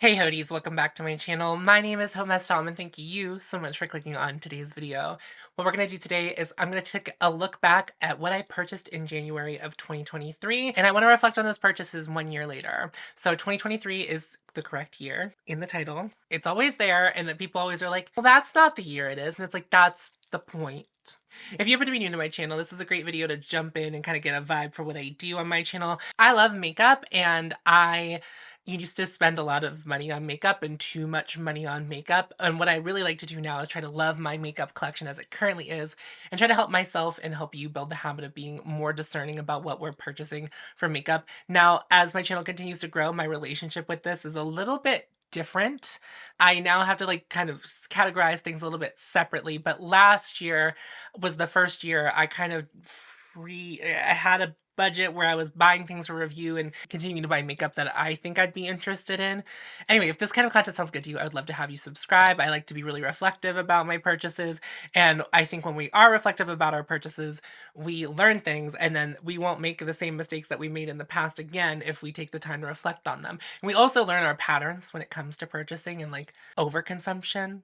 Hey Hodies, welcome back to my channel. My name is Homes Tom and thank you so much for clicking on today's video. What we're going to do today is I'm going to take a look back at what I purchased in January of 2023 and I want to reflect on those purchases 1 year later. So 2023 is the correct year in the title. It's always there and then people always are like, well, that's not the year it is. And it's like, that's the point. If you happen to be new to my channel, this is a great video to jump in and kind of get a vibe for what I do on my channel. I love makeup and you used to spend a lot of money on makeup and too much money on makeup. And what I really like to do now is try to love my makeup collection as it currently is and try to help myself and help you build the habit of being more discerning about what we're purchasing for makeup. Now, as my channel continues to grow, my relationship with this is a little bit different. I now have to kind of categorize things a little bit separately, but last year was the first year I kind of I had a budget where I was buying things for review and continuing to buy makeup that I think I'd be interested in. Anyway, if this kind of content sounds good to you, I would love to have you subscribe. I like to be really reflective about my purchases, and I think when we are reflective about our purchases, we learn things, and then we won't make the same mistakes that we made in the past again if we take the time to reflect on them. And we also learn our patterns when it comes to purchasing and overconsumption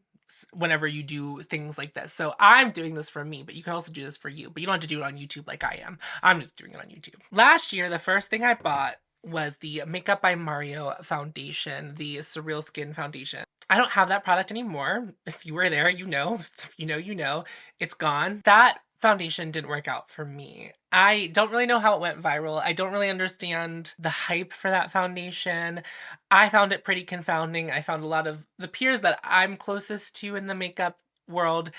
whenever you do things like this. So I'm doing this for me, but you can also do this for you, but you don't have to do it on YouTube like I am. I'm just doing it on YouTube. Last year, the first thing I bought was the Makeup by Mario foundation, the Surreal Skin foundation. I don't have that product anymore. If you were there, you know. If you know, you know. It's gone. That foundation didn't work out for me. I don't really know how it went viral. I don't really understand the hype for that foundation. I found it pretty confounding. I found a lot of the peers that I'm closest to in the makeup world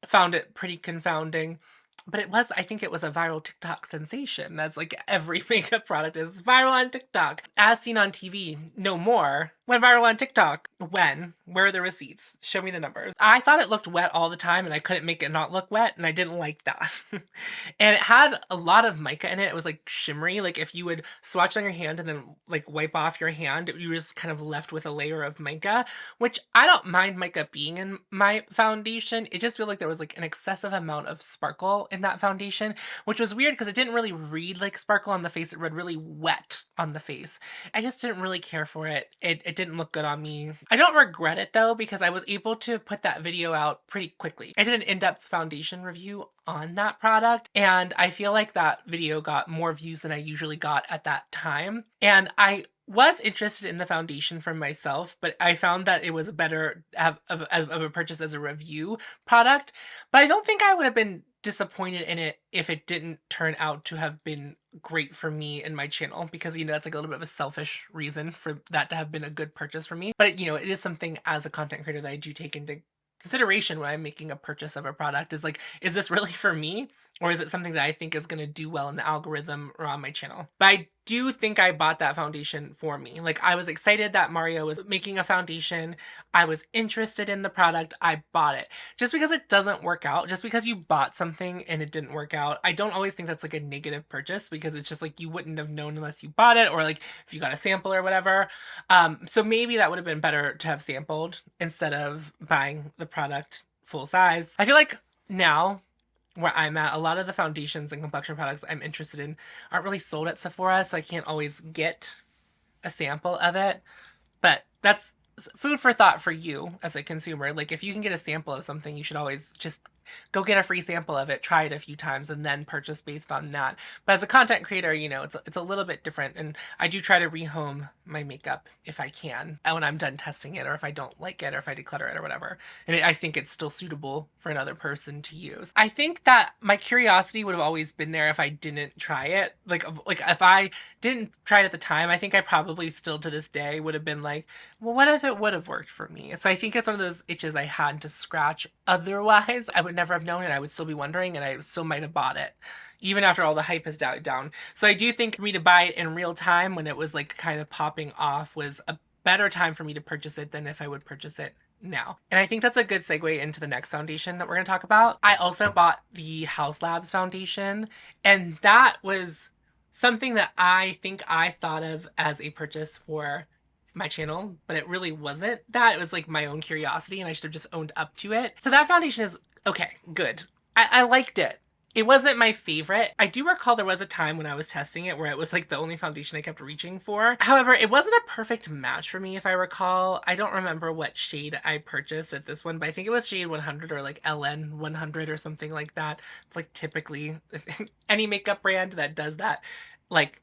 found it pretty confounding. But I think it was a viral TikTok sensation, as like every makeup product is viral on TikTok. As seen on TV, no more. Went viral on TikTok. When? Where are the receipts? Show me the numbers. I thought it looked wet all the time and I couldn't make it not look wet, and I didn't like that. And it had a lot of mica in it. It was like shimmery. Like if you would swatch on your hand and then like wipe off your hand, you were just kind of left with a layer of mica, which I don't mind mica being in my foundation. It just feels like there was like an excessive amount of sparkle in that foundation, which was weird because it didn't really read like sparkle on the face. It read really wet on the face. I just didn't really care for it. It didn't look good on me. I don't regret it though, because I was able to put that video out pretty quickly. I did an in-depth foundation review on that product, and I feel like that video got more views than I usually got at that time. And I was interested in the foundation for myself, but I found that it was better of a purchase as a review product. But I don't think I would have been disappointed in it if it didn't turn out to have been great for me and my channel, because that's like a little bit of a selfish reason for that to have been a good purchase for me. But it is something as a content creator that I do take into consideration when I'm making a purchase of a product, is like, is this really for me, or is it something that I think is going to do well in the algorithm or on my channel? But I do think I bought that foundation for me. Like, I was excited that Mario was making a foundation. I was interested in the product. I bought it. Just because it doesn't work out, just because you bought something and it didn't work out, I don't always think that's like a negative purchase, because it's just like you wouldn't have known unless you bought it, or like if you got a sample or whatever. So maybe that would have been better to have sampled instead of buying the product full size. I feel like now, where I'm at, a lot of the foundations and complexion products I'm interested in aren't really sold at Sephora, so I can't always get a sample of it. But that's food for thought for you as a consumer. Like, if you can get a sample of something, you should always just go get a free sample of it, try it a few times, and then purchase based on that. But as a content creator, it's a little bit different, and I do try to rehome my makeup if I can, and when I'm done testing it, or if I don't like it, or if I declutter it or whatever. And I think it's still suitable for another person to use. I think that my curiosity would have always been there if I didn't try it. Like if I didn't try it at the time, I think I probably still to this day would have been like, well, what if it would have worked for me? So I think it's one of those itches I had to scratch. Otherwise, I would never have known it. I would still be wondering, and I still might have bought it even after all the hype has died down. So I do think for me to buy it in real time when it was like kind of popping off was a better time for me to purchase it than if I would purchase it now. And I think that's a good segue into the next foundation that we're going to talk about. I also bought the House Labs foundation, and that was something that I think I thought of as a purchase for my channel, but it really wasn't that. It was like my own curiosity, and I should have just owned up to it. So that foundation is okay, good. I liked it. It wasn't my favorite. I do recall there was a time when I was testing it where it was like the only foundation I kept reaching for. However, it wasn't a perfect match for me if I recall. I don't remember what shade I purchased at this one, but I think it was shade 100 or like LN 100 or something like that. It's like typically any makeup brand that does that, like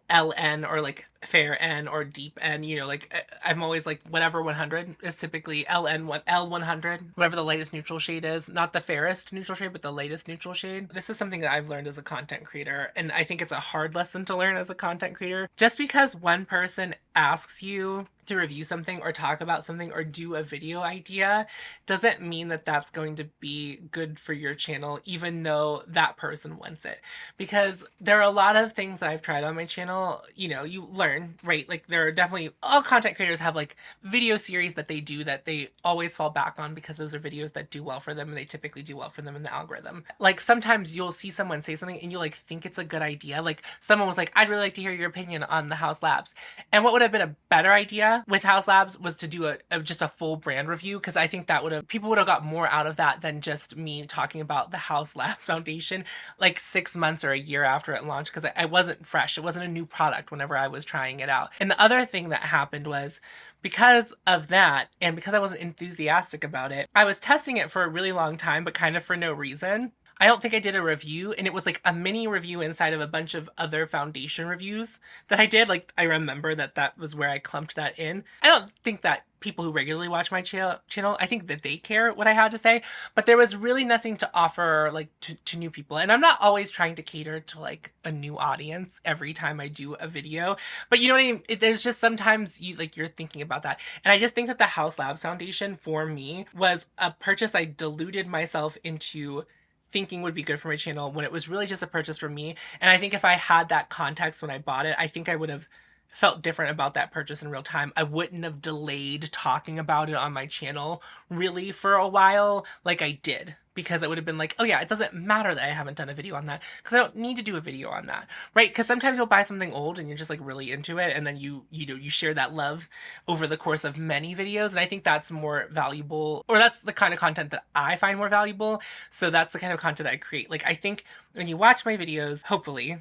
LN or like fair N or deep N, you know, like I'm always like whatever 100 is typically L100, whatever the lightest neutral shade is, not the fairest neutral shade, but the lightest neutral shade. This is something that I've learned as a content creator, and I think it's a hard lesson to learn as a content creator. Just because one person asks you to review something or talk about something or do a video idea doesn't mean that that's going to be good for your channel, even though that person wants it. Because there are a lot of things that I've tried on my channel, you know, you learn, right? Like there are definitely, all content creators have like video series that they do that they always fall back on because those are videos that do well for them and they typically do well for them in the algorithm. Like sometimes you'll see someone say something and you like think it's a good idea. Like someone was like, I'd really like to hear your opinion on the House Labs. And what would have been a better idea with House Labs was to do just a full brand review, because I think that people would have got more out of that than just me talking about the House Labs foundation like 6 months or a year after it launched, because I wasn't fresh. It wasn't a new product whenever I was trying it out. And the other thing that happened was, because of that and because I wasn't enthusiastic about it, I was testing it for a really long time, but kind of for no reason. I don't think I did a review, and it was like a mini review inside of a bunch of other foundation reviews that I did. Like, I remember that was where I clumped that in. I don't think that people who regularly watch my channel, I think that they care what I had to say, but there was really nothing to offer like to new people. And I'm not always trying to cater to like a new audience every time I do a video, but you know what I mean? There's just sometimes you're thinking about that. And I just think that the House Labs foundation for me was a purchase I deluded myself into thinking would be good for my channel when it was really just a purchase for me. And I think if I had that context when I bought it, I think I would have felt different about that purchase in real time. I wouldn't have delayed talking about it on my channel really for a while like I did, because it would have been like, oh yeah, it doesn't matter that I haven't done a video on that because I don't need to do a video on that, right? Because sometimes you'll buy something old and you're just like really into it, and then you share that love over the course of many videos, and I think that's more valuable, or that's the kind of content that I find more valuable. So that's the kind of content I create. Like I think when you watch my videos, hopefully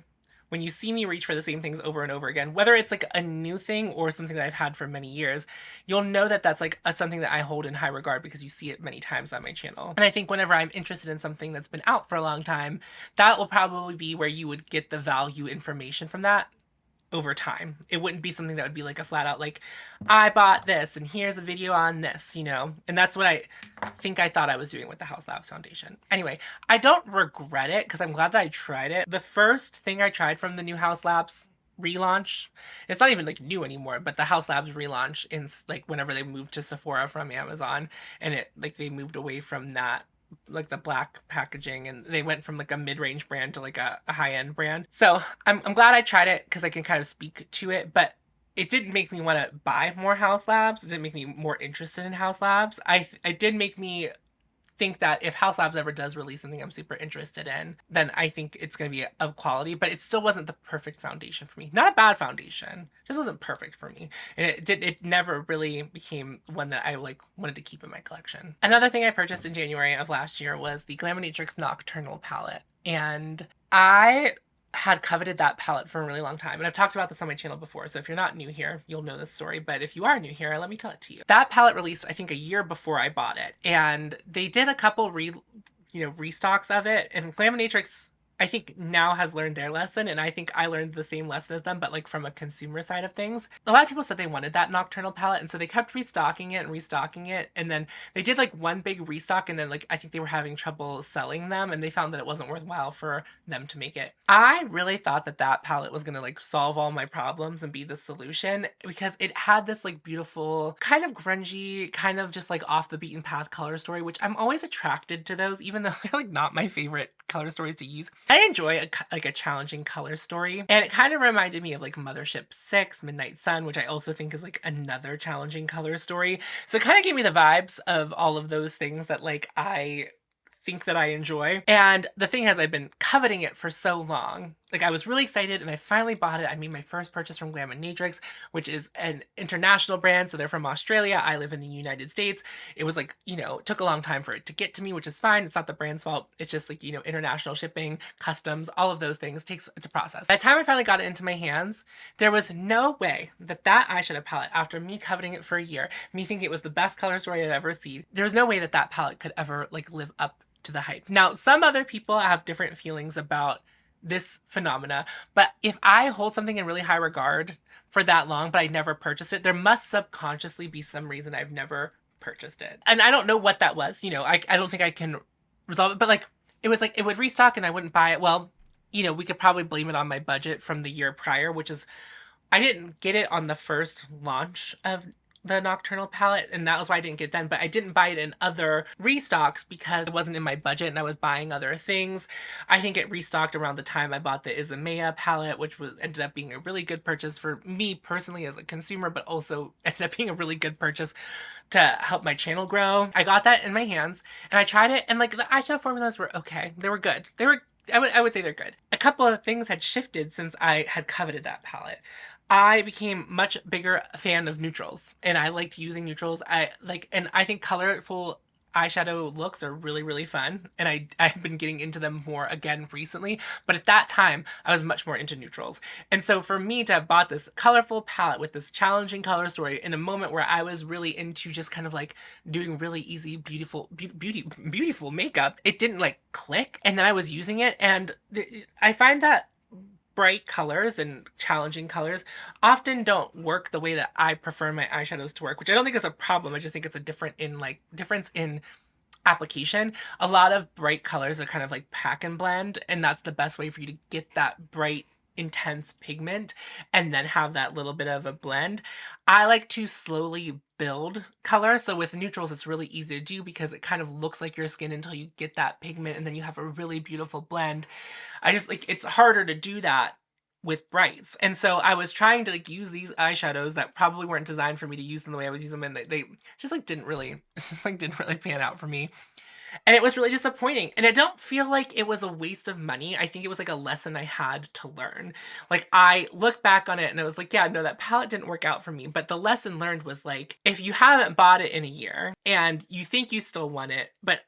when you see me reach for the same things over and over again, whether it's like a new thing or something that I've had for many years, you'll know that that's like something that I hold in high regard because you see it many times on my channel. And I think whenever I'm interested in something that's been out for a long time, that will probably be where you would get the value information from that over time. It wouldn't be something that would be like a flat out like, I bought this and here's a video on this, you know? And that's what I think I thought I was doing with the House Labs foundation. Anyway, I don't regret it because I'm glad that I tried it. The first thing I tried from the new House Labs relaunch, it's not even like new anymore, but the House Labs relaunch in like whenever they moved to Sephora from Amazon, and it like they moved away from that like the black packaging and they went from like a mid-range brand to like a high-end brand. So I'm glad I tried it because I can kind of speak to it, but it didn't make me want to buy more House Labs. It didn't make me more interested in House Labs. It did make me think that if House Labs ever does release something I'm super interested in, then I think it's going to be of quality, but it still wasn't the perfect foundation for me. Not a bad foundation, just wasn't perfect for me. And it never really became one that I like wanted to keep in my collection. Another thing I purchased in January of last year was the Glaminatrix Nocturnal palette. And I had coveted that palette for a really long time. And I've talked about this on my channel before, so if you're not new here, you'll know this story. But if you are new here, let me tell it to you. That palette released, I think, a year before I bought it. And they did a couple restocks of it. And Glaminatrix, I think, now has learned their lesson, and I think I learned the same lesson as them, but like from a consumer side of things. A lot of people said they wanted that Nocturnal palette, and so they kept restocking it, and then they did like one big restock, and then like I think they were having trouble selling them, and they found that it wasn't worthwhile for them to make it. I really thought that palette was gonna like solve all my problems and be the solution, because it had this like beautiful, kind of grungy, kind of just like off the beaten path color story, which I'm always attracted to those, even though they're like not my favorite color stories to use. I enjoy a challenging color story, and it kind of reminded me of like Mothership 6, Midnight Sun, which I also think is like another challenging color story. So it kind of gave me the vibes of all of those things that like I think that I enjoy. And the thing is, I've been coveting it for so long. like I was really excited and I finally bought it. I made my first purchase from Glaminatrix, which is an international brand. So they're from Australia. I live in the United States. It was like, it took a long time for it to get to me, which is fine. It's not the brand's fault. It's just like, international shipping, customs, all of those things it's a process. By the time I finally got it into my hands, there was no way that eyeshadow palette, after me coveting it for a year, me thinking it was the best color story I've ever seen, there was no way that palette could ever like live up to the hype. Now, some other people have different feelings about this phenomena, but if I hold something in really high regard for that long, but I never purchased it, there must subconsciously be some reason I've never purchased it. And I don't know what that was. I don't think I can resolve it, but like, it was like, it would restock and I wouldn't buy it. Well, we could probably blame it on my budget from the year prior, which is, I didn't get it on the first launch of the Nocturnal palette, and that was why I didn't get it then, but I didn't buy it in other restocks because it wasn't in my budget and I was buying other things. I think it restocked around the time I bought the Izumaya palette, which ended up being a really good purchase for me personally as a consumer, but also ended up being a really good purchase to help my channel grow. I got that in my hands and I tried it, and like the eyeshadow formulas were okay. They were good. I would say they're good. A couple of things had shifted since I had coveted that palette. I became much bigger fan of neutrals, and I liked using neutrals. And I think colorful eyeshadow looks are really, really fun, and I've been getting into them more again recently, but at that time, I was much more into neutrals. And so for me to have bought this colorful palette with this challenging color story in a moment where I was really into just kind of like doing really easy, beautiful makeup, it didn't like click, and then I was using it, and I find that bright colors and challenging colors often don't work the way that I prefer my eyeshadows to work, which I don't think is a problem. I just think it's a difference in application. A lot of bright colors are kind of like pack and blend, and that's the best way for you to get that bright, intense pigment and then have that little bit of a blend. I like to slowly build color. So with neutrals, it's really easy to do because it kind of looks like your skin until you get that pigment and then you have a really beautiful blend. I just like, it's harder to do that with brights. And so I was trying to like use these eyeshadows that probably weren't designed for me to use them the way I was using them, and they just like didn't really pan out for me. And it was really disappointing. And I don't feel like it was a waste of money. I think it was like a lesson I had to learn. Like I look back on it and I was like, yeah, no, that palette didn't work out for me. But the lesson learned was like, if you haven't bought it in a year and you think you still want it, but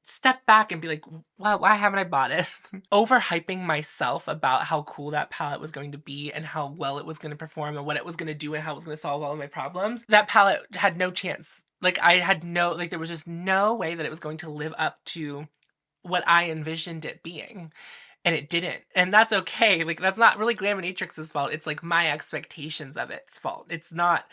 step back and be like, well, why haven't I bought it? Overhyping myself about how cool that palette was going to be and how well it was going to perform and what it was going to do and how it was going to solve all of my problems. That palette had no chance. Like there was just no way that it was going to live up to what I envisioned it being. And it didn't. And that's okay. Like that's not really Glaminatrix's fault. It's like my expectations of its fault. It's not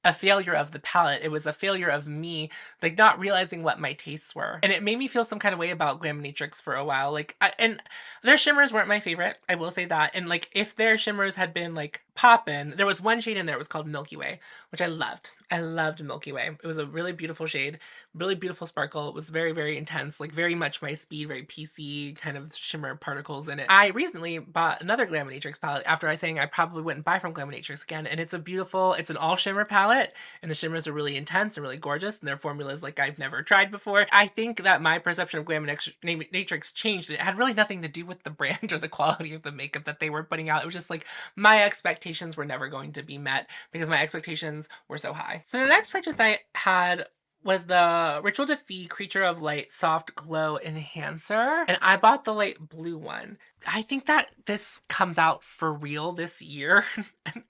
a failure of the palette. It was a failure of me, like not realizing what my tastes were. And it made me feel some kind of way about Glaminatrix for a while. Like, and their shimmers weren't my favorite. I will say that. And like, if their shimmers had been like poppin', there was one shade in there, it was called Milky Way, which I loved. I loved Milky Way. It was a really beautiful shade, really beautiful sparkle. It was very, very intense, like very much my speed, very PC kind of shimmer particles in it. I recently bought another Glaminatrix palette after I saying I probably wouldn't buy from Glaminatrix again. And it's an all shimmer palette. And the shimmers are really intense and really gorgeous, and their formula is like I've never tried before. I think that my perception of Glaminatrix changed. It had really nothing to do with the brand or the quality of the makeup that they were putting out. It was just like my expectations were never going to be met because my expectations were so high. So the next purchase I had was the Ritual de Fille Creature of Light Soft Glow Enhancer. And I bought the light blue one. I think that this comes out for real this year.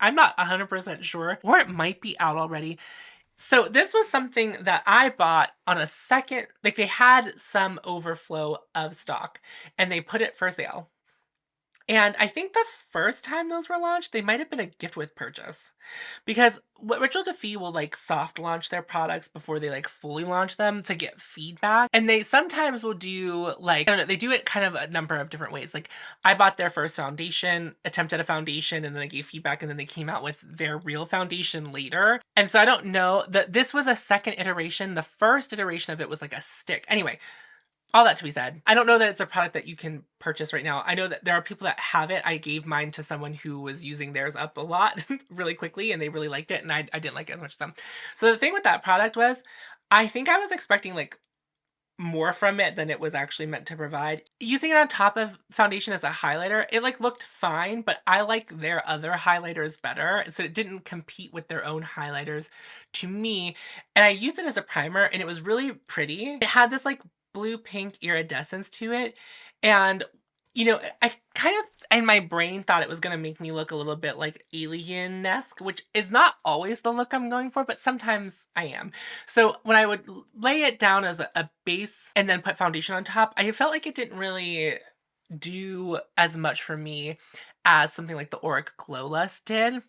I'm not 100% sure, or it might be out already. So this was something that I bought on a second, like they had some overflow of stock and they put it for sale. And I think the first time those were launched, they might have been a gift with purchase. Because what Ritual de Fille will like soft launch their products before they like fully launch them to get feedback. And they sometimes will do like, I don't know, they do it kind of a number of different ways. Like I bought their first foundation, attempted a foundation, and then they gave feedback, and then they came out with their real foundation later. And so I don't know that this was a second iteration. The first iteration of it was like a stick. Anyway, all that to be said, I don't know that it's a product that you can purchase right now. I know that there are people that have it. I gave mine to someone who was using theirs up a lot really quickly, and they really liked it, and I didn't like it as much as them. So the thing with that product was, I think I was expecting like more from it than it was actually meant to provide. Using it on top of foundation as a highlighter, it like looked fine, but I like their other highlighters better. So it didn't compete with their own highlighters to me. And I used it as a primer and it was really pretty. It had this like blue pink iridescence to it. And you know, I kind of in my brain thought it was going to make me look a little bit like alien-esque, which is not always the look I'm going for, but sometimes I am. So when I would lay it down as a base and then put foundation on top, I felt like it didn't really do as much for me as something like the Auric Glow Lust did.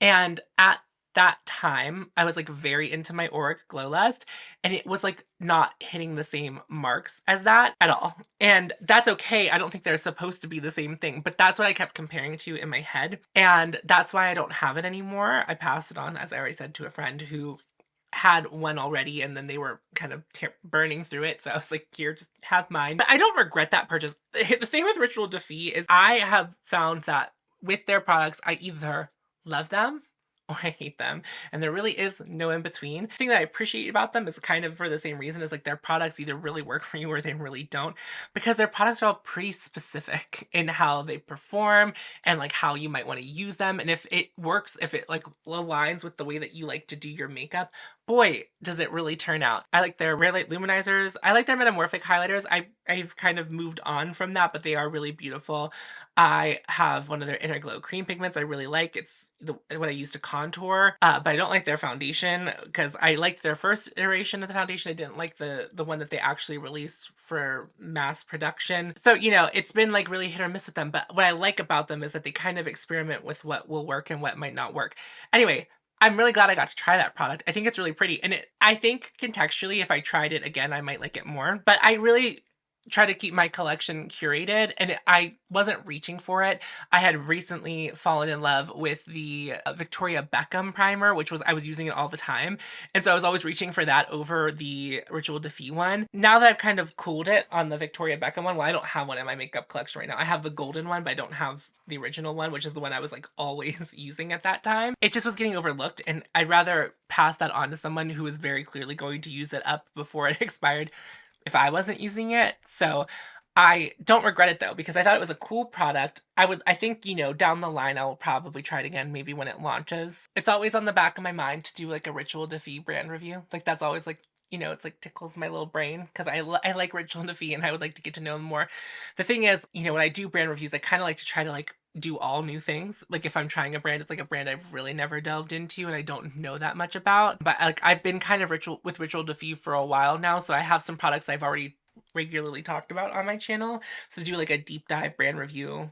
And at that time, I was like very into my Auric Glow Lust, and it was like not hitting the same marks as that at all. And that's okay. I don't think they're supposed to be the same thing, but that's what I kept comparing to in my head. And that's why I don't have it anymore. I passed it on, as I already said, to a friend who had one already, and then they were kind of burning through it. So I was like, here, just have mine. But I don't regret that purchase. The thing with Ritual de Fille is I have found that with their products, I either love them or I hate them. And there really is no in between. The thing that I appreciate about them is kind of for the same reason, is like their products either really work for you or they really don't, because their products are all pretty specific in how they perform and like how you might want to use them. And if it works, if it like aligns with the way that you like to do your makeup, boy, does it really turn out. I like their Rare Light Luminizers. I like their Metamorphic highlighters. I've kind of moved on from that, but they are really beautiful. I have one of their Inner Glow cream pigments I really like. It's what I use to contour, but I don't like their foundation because I liked their first iteration of the foundation. I didn't like the one that they actually released for mass production. So, you know, it's been like really hit or miss with them, but what I like about them is that they kind of experiment with what will work and what might not work. Anyway, I'm really glad I got to try that product. I think it's really pretty, and I think contextually, if I tried it again, I might like it more. But I really try to keep my collection curated, and I wasn't reaching for it. I had recently fallen in love with the Victoria Beckham primer, which I was using it all the time. And so I was always reaching for that over the Ritual de Fille one. Now that I've kind of cooled it on the Victoria Beckham one, well, I don't have one in my makeup collection right now. I have the golden one, but I don't have the original one, which is the one I was like always using at that time. It just was getting overlooked, and I'd rather pass that on to someone who is very clearly going to use it up before it expired if I wasn't using it. So I don't regret it though, because I thought it was a cool product. I think, you know, down the line, I will probably try it again, maybe when it launches. It's always on the back of my mind to do like a Ritual de Fille brand review. Like that's always like, you know, it's like tickles my little brain because I like Ritual de Fille and I would like to get to know them more. The thing is, you know, when I do brand reviews, I kind of like to try to like do all new things. Like if I'm trying a brand, it's like a brand I've really never delved into and I don't know that much about. But like I've been kind of Ritual de Fille for a while now, so I have some products I've already regularly talked about on my channel. So to do like a deep dive brand review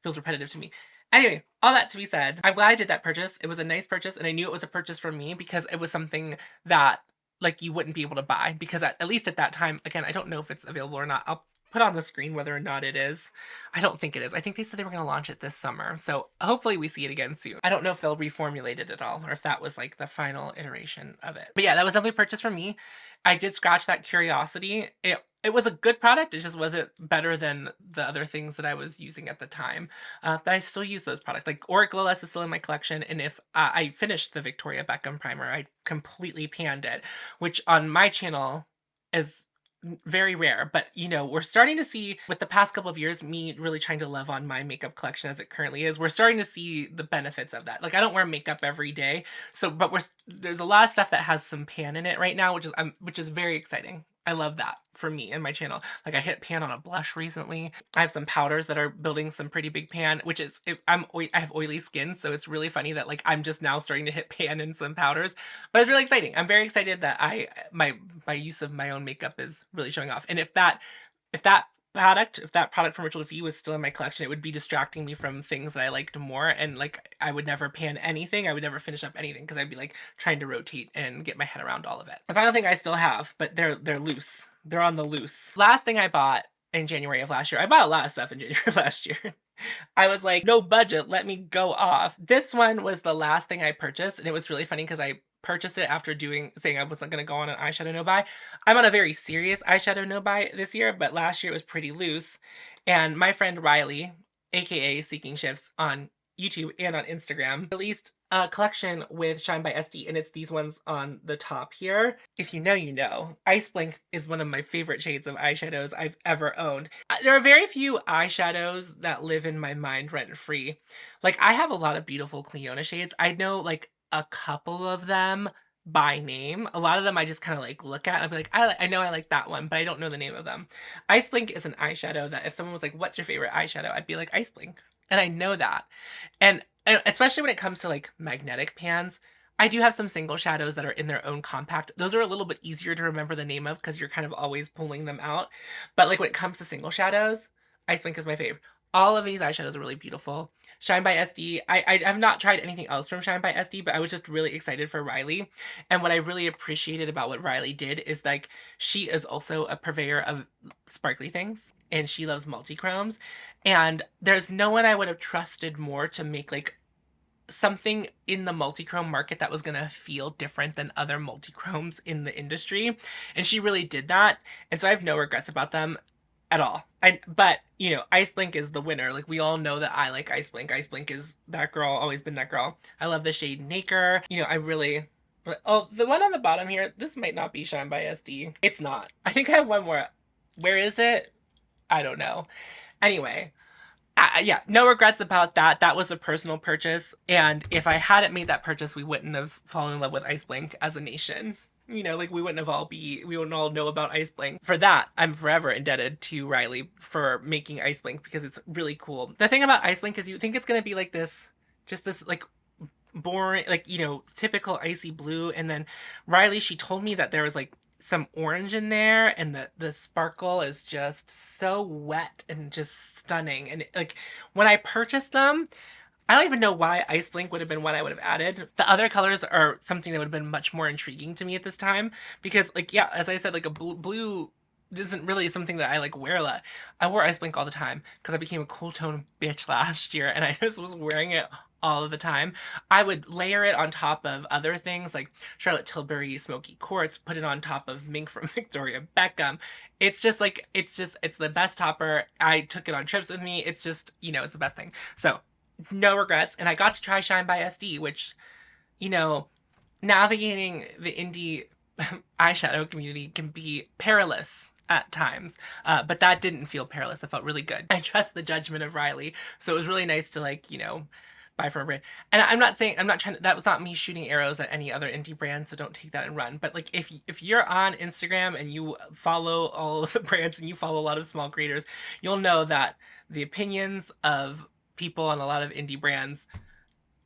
feels repetitive to me. Anyway, all that to be said, I'm glad I did that purchase. It was a nice purchase, and I knew it was a purchase for me because it was something that like you wouldn't be able to buy, because at least at that time, again, I don't know if it's available or not. I'll put on the screen whether or not it is. I don't think it is. I think they said they were going to launch it this summer, so hopefully we see it again soon. I don't know if they'll reformulate it at all, or if that was like the final iteration of it. But yeah, that was definitely a purchase for me. I did scratch that curiosity. It was a good product. It just wasn't better than the other things that I was using at the time. But I still use those products. Like Auric Glow Lust is still in my collection. And if I finished the Victoria Beckham primer, I completely panned it, which on my channel is very rare. But, you know, we're starting to see with the past couple of years, me really trying to love on my makeup collection as it currently is, we're starting to see the benefits of that. Like I don't wear makeup every day. So, but there's a lot of stuff that has some pan in it right now, which is very exciting. I love that for me and my channel. Like I hit pan on a blush recently. I have some powders that are building some pretty big pan, which is, I have oily skin, so it's really funny that like I'm just now starting to hit pan in some powders, but it's really exciting. I'm very excited that my use of my own makeup is really showing off. And if that product from Ritual de Fille was still in my collection, it would be distracting me from things that I liked more, and like I would never pan anything. I would never finish up anything because I'd be like trying to rotate and get my head around all of it. The final thing I still have, but they're loose. They're on the loose. Last thing I bought in January of last year. I bought a lot of stuff in January of last year. I was like, no budget, let me go off. This one was the last thing I purchased, and it was really funny because I purchased it after saying I wasn't going to go on an eyeshadow no buy. I'm on a very serious eyeshadow no buy this year, but last year it was pretty loose. And my friend Riley, aka Seeking Shifts on YouTube and on Instagram, released a collection with Shine by SD, and it's these ones on the top here. If you know, you know. Ice Blink is one of my favorite shades of eyeshadows I've ever owned. There are very few eyeshadows that live in my mind rent-free. Like, I have a lot of beautiful Cliona shades. I know, like, a couple of them by name. A lot of them I just kind of like look at and I'll be like, I know I like that one, but I don't know the name of them. Ice Blink is an eyeshadow that if someone was like, what's your favorite eyeshadow? I'd be like, Ice Blink. And I know that. And especially when it comes to like magnetic pans, I do have some single shadows that are in their own compact. Those are a little bit easier to remember the name of because you're kind of always pulling them out. But like when it comes to single shadows, Ice Blink is my fave. All of these eyeshadows are really beautiful. Shine by SD, I have not tried anything else from Shine by SD, but I was just really excited for Riley. And what I really appreciated about what Riley did is like, she is also a purveyor of sparkly things and she loves multi-chromes. And there's no one I would have trusted more to make like something in the multi-chrome market that was going to feel different than other multi-chromes in the industry. And she really did that. And so I have no regrets about them at all. But, you know, Ice Blink is the winner. Like, we all know that I like Ice Blink. Ice Blink is that girl, always been that girl. I love the shade Nacre. You know, I really... Oh, the one on the bottom here, this might not be Shine by SD. It's not. I think I have one more. Where is it? I don't know. Anyway, yeah, no regrets about that. That was a personal purchase. And if I hadn't made that purchase, we wouldn't have fallen in love with Ice Blink as a nation. You know, like we wouldn't all know about Ice Blink. For that, I'm forever indebted to Riley for making Ice Blink because it's really cool. The thing about Ice Blink is you think it's going to be like this, just this like boring, like, you know, typical icy blue. And then Riley, she told me that there was like some orange in there and the sparkle is just so wet and just stunning. And like when I purchased them, I don't even know why Ice Blink would have been what I would have added. The other colors are something that would have been much more intriguing to me at this time because, like, yeah, as I said, like a blue isn't really something that I like wear a lot. I wore Ice Blink all the time because I became a cool tone bitch last year and I just was wearing it all of the time. I would layer it on top of other things like Charlotte Tilbury Smoky Quartz, put it on top of Mink from Victoria Beckham. It's just like, it's the best topper. I took it on trips with me. It's just, you know, it's the best thing. So no regrets. And I got to try Shine by SD, which, you know, navigating the indie eyeshadow community can be perilous at times, but that didn't feel perilous. It felt really good. I trust the judgment of Riley, so it was really nice to, like, you know, buy from a brand. And I'm not trying to, that was not me shooting arrows at any other indie brand, so don't take that and run. But like, if you're on Instagram and you follow all of the brands and you follow a lot of small creators, you'll know that the opinions of people on a lot of indie brands,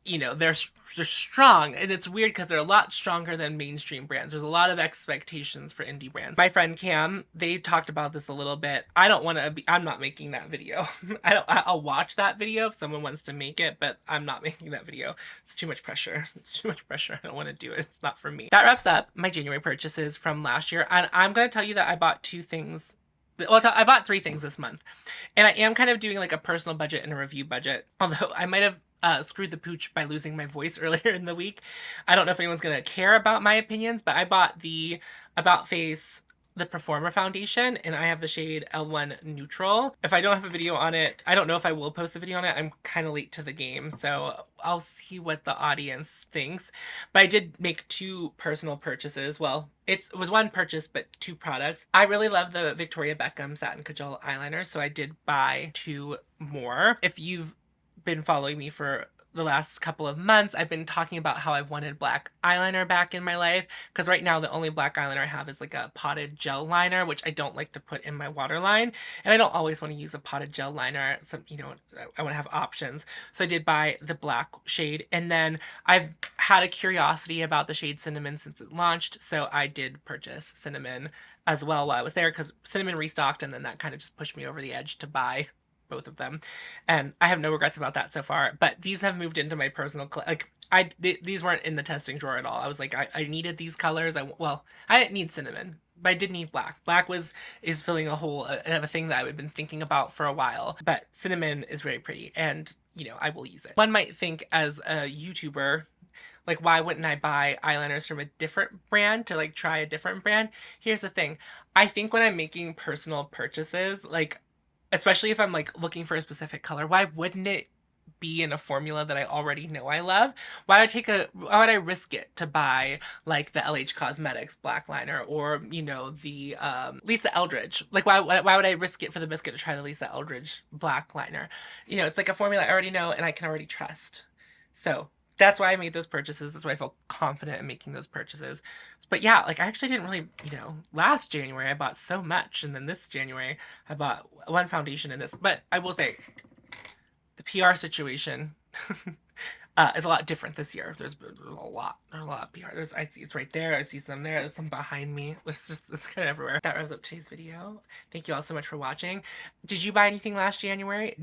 you know, they're strong, and it's weird because they're a lot stronger than mainstream brands. There's a lot of expectations for indie brands. My friend Cam, they talked about this a little bit. I don't want to be, I'm not making that video. I'll watch that video if someone wants to make it, but I'm not making that video. It's too much pressure. It's too much pressure. I don't want to do it. It's not for me. That wraps up my January purchases from last year, and I'm going to tell you that I bought two things. Well, I bought three things this month, and I am kind of doing like a personal budget and a review budget, although I might have screwed the pooch by losing my voice earlier in the week. I don't know if anyone's gonna care about my opinions, but I bought the About Face the Performer Foundation, and I have the shade L1 Neutral. If I don't have a video on it, I don't know if I will post a video on it. I'm kind of late to the game, so I'll see what the audience thinks. But I did make two personal purchases. Well, it was one purchase, but two products. I really love the Victoria Beckham Satin Kajal eyeliner, so I did buy two more. If you've been following me for the last couple of months, I've been talking about how I've wanted black eyeliner back in my life, because right now the only black eyeliner I have is like a potted gel liner, which I don't like to put in my waterline, and I don't always want to use a potted gel liner. So, you know, I want to have options. So I did buy the black shade, and then I've had a curiosity about the shade Cinnamon since it launched, so I did purchase Cinnamon as well while I was there, because Cinnamon restocked, and then that kind of just pushed me over the edge to buy both of them, and I have no regrets about that so far. But these have moved into my personal like these weren't in the testing drawer at all. I was like, I needed these colors. Well, I didn't need cinnamon, but I did need black. Black is filling a hole of a thing that I've been thinking about for a while. But cinnamon is very pretty, and you know, I will use it. One might think as a YouTuber, like, why wouldn't I buy eyeliners from a different brand to like try a different brand? Here's the thing. I think when I'm making personal purchases, like, especially if I'm like looking for a specific color, why wouldn't it be in a formula that I already know I love. Why would I risk it to buy like the LH Cosmetics black liner, or you know, the Lisa Eldridge? Like why would I risk it for the biscuit to try the Lisa Eldridge black liner? You know, it's like a formula I already know and I can already trust. So that's why I made those purchases. That's why I felt confident in making those purchases. But yeah, like I actually didn't really, you know, last January I bought so much, and then this January I bought one foundation in this. But I will say, the PR situation is a lot different this year. There's a lot of PR. I see it's right there. I see some there. There's some behind me. It's kind of everywhere. That wraps up today's video. Thank you all so much for watching. Did you buy anything last January?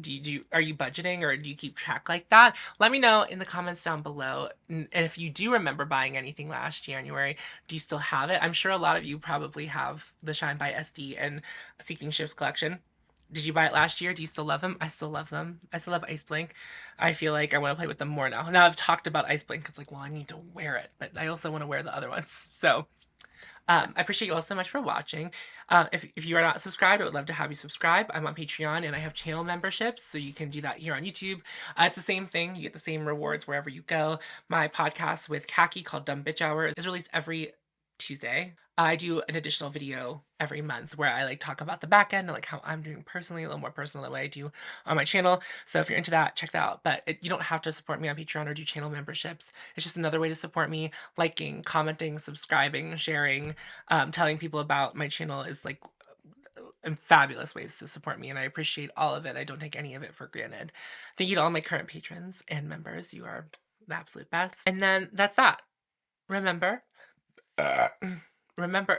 Are you budgeting, or do you keep track like that? Let me know in the comments down below. And if you do remember buying anything last January, do you still have it? I'm sure a lot of you probably have the Shine by SD and Seeking Shifts collection. Did you buy it last year? Do you still love them? I still love them. I still love Ice Blink. I feel like I want to play with them more now. Now I've talked about Ice Blink, it's like, well, I need to wear it, but I also want to wear the other ones. So I appreciate you all so much for watching. If you are not subscribed, I would love to have you subscribe. I'm on Patreon and I have channel memberships, so you can do that here on YouTube. It's the same thing. You get the same rewards wherever you go. My podcast with Khaki called Dumb Bitch Hour is released every Tuesday. I do an additional video every month where I like talk about the back end and like how I'm doing personally, a little more personal than what I do on my channel. So if you're into that, check that out. But you don't have to support me on Patreon or do channel memberships. It's just another way to support me. Liking, commenting, subscribing, sharing, telling people about my channel is like fabulous ways to support me, and I appreciate all of it. I don't take any of it for granted. Thank you to all my current patrons and members. You are the absolute best. And then that's that. Remember, remember,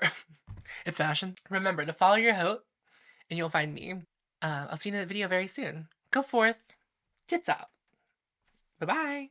it's fashion. Remember to follow your hope, and you'll find me. I'll see you in the video very soon. Go forth, tits out. Bye-bye.